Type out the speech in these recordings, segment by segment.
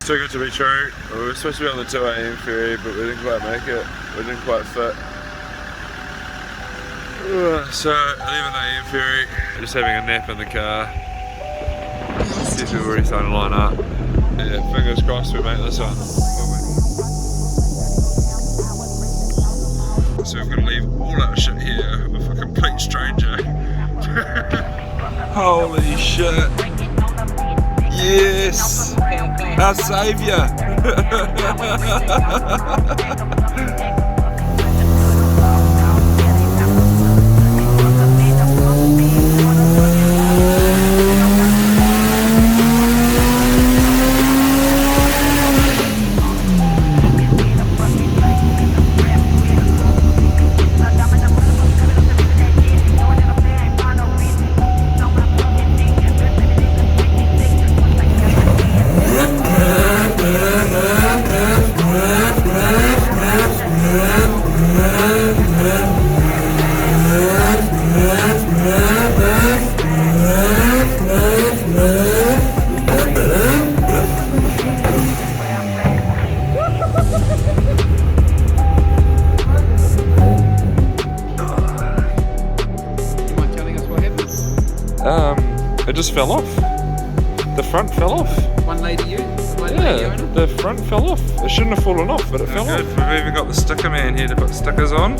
Too good to be true. We were supposed to be on the 2 AM ferry, but we didn't quite make it. We didn't quite fit. So, 11 AM ferry, just having a nap in the car. See if we're already starting to line up. Yeah, fingers crossed we make this one. So we're gonna leave all our shit here with a complete stranger. Holy shit. Yes! Our saviour! It just fell off. The front fell off. One lady you? Yeah, the front fell off. It shouldn't have fallen off, but it fell off. We've even got the sticker man here to put stickers on.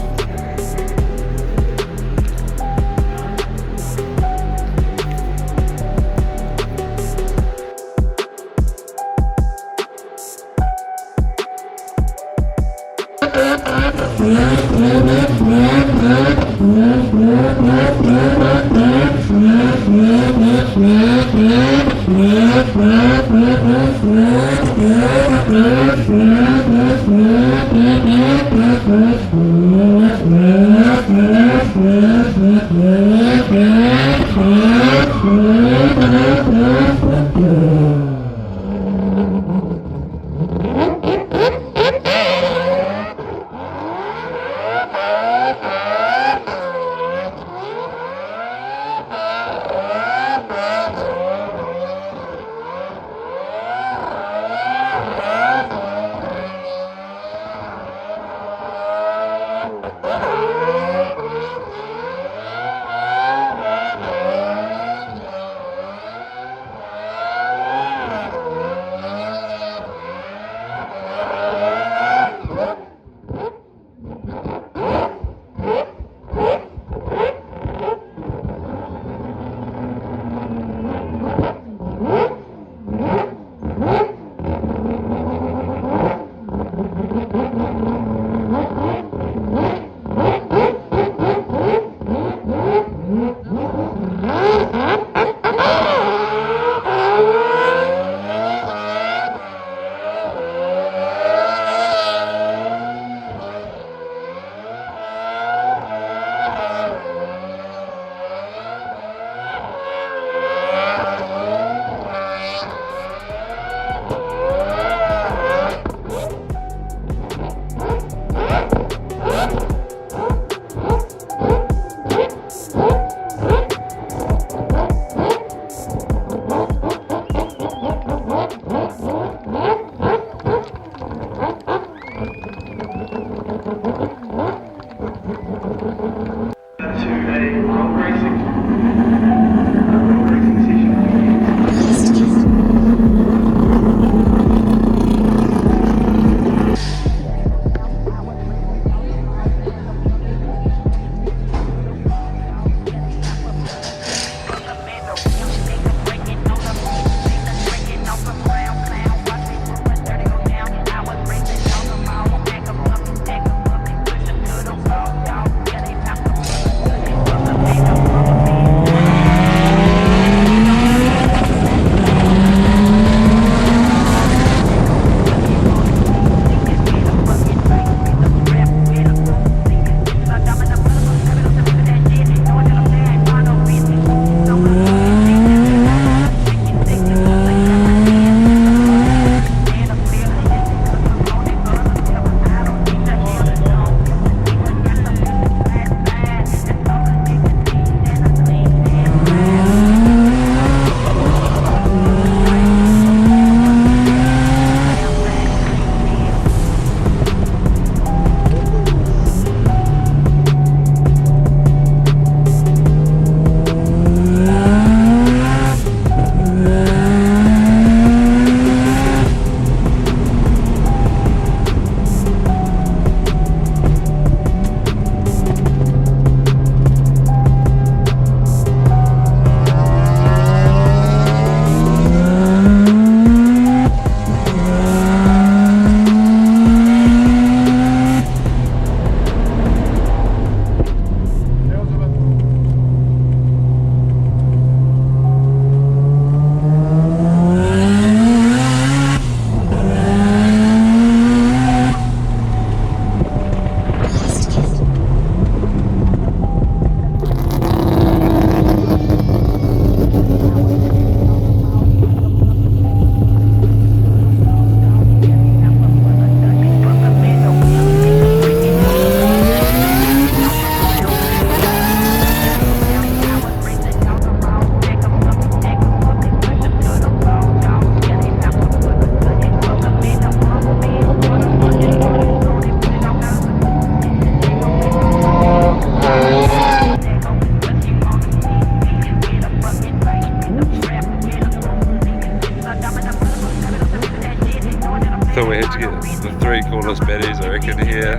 Thought we had to get the 3 cordless batteries, I reckon, here.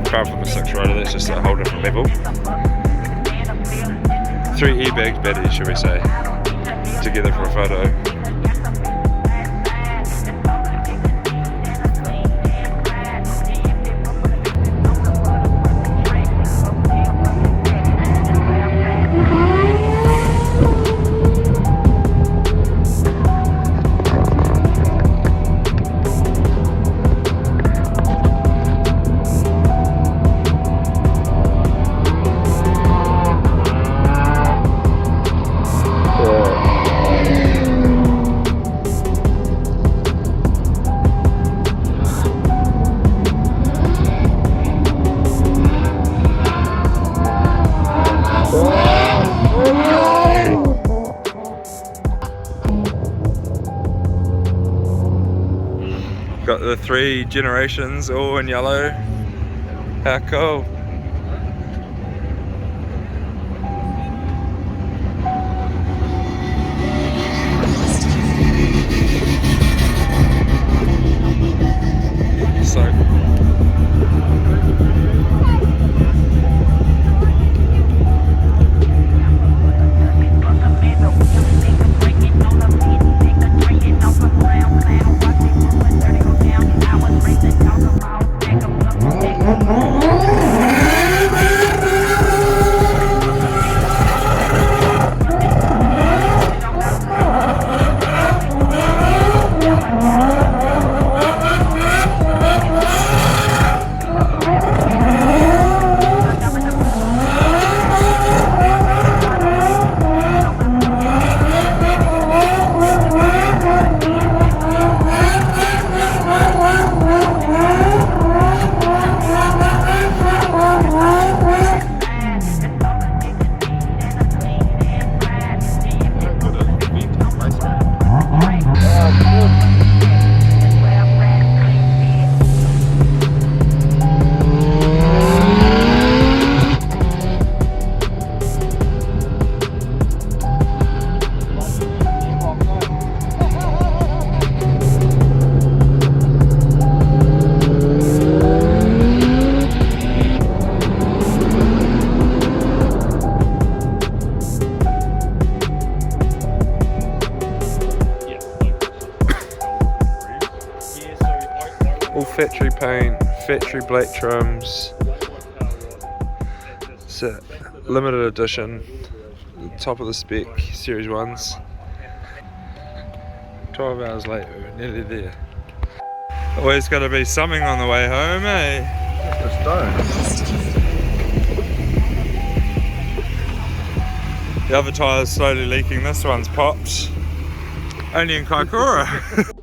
Apart from the 6 rotor, that's just a whole different level. 3 e-bags batteries, should we say, together for a photo. Got the 3 generations all in yellow. How cool. So all factory paint, factory black trims. It's a limited edition, top of the spec, series 1s. 12 hours later, we're nearly there. Always got to be something on the way home, eh? Just don't. The other tyre's slowly leaking, this one's popped. Only in Kaikoura.